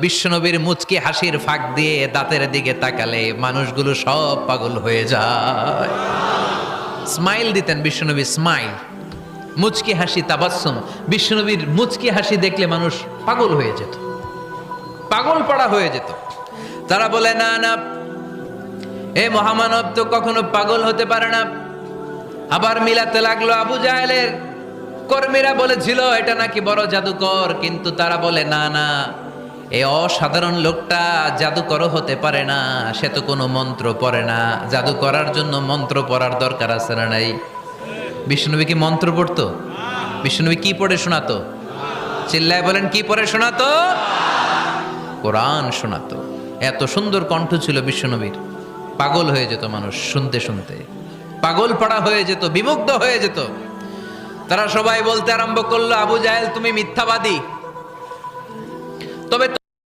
বিশ্বনবীর মুচকি হাসির ফাঁক দিয়ে দাঁতের দিকে তাকালে মানুষগুলো সব পাগল হয়ে যায়। স্মাইল দিতেন বিশ্বনবী, স্মাইল, মুচকি হাসি, তাবাসসুম। বিশ্বনবীর মুচকি হাসি দেখলে মানুষ পাগল হয়ে যেত, পাগল পাড়া হয়ে যেত। তারা বলে না না, এ মহামানব তো কখনো পাগল হতে পারে না। আবার মিলাতে লাগলো আবু জাহেলের কর্মীরা বলেছিল এটা নাকি বড় জাদুকর, কিন্তু তারা বলে না না, এই অসাধারণ লোকটা জাদুকরও হতে পারে না, সে তো কোনো মন্ত্র পড়ে না। জাদু করার জন্য মন্ত্র পড়ার দরকার আছে না নাই? বিষ্ণুনবী কি মন্ত্র পড়তো? বিষ্ণুনবী কি পড়ে শোনাতো? চিল্লায় বলেন, কি পড়ে শোনাতো? কোরআন শোনাতো। এত সুন্দর কণ্ঠ ছিল বিশ্বনবীর, পাগল হয়ে যেত মানুষ শুনতে শুনতে, পাগল পাড়া হয়ে যেত, বিমুগ্ধ হয়ে যেত। তারা সবাই বলতে আরম্ভ করলো, আবু জাহেল তুমি মিথ্যাবাদী। তবে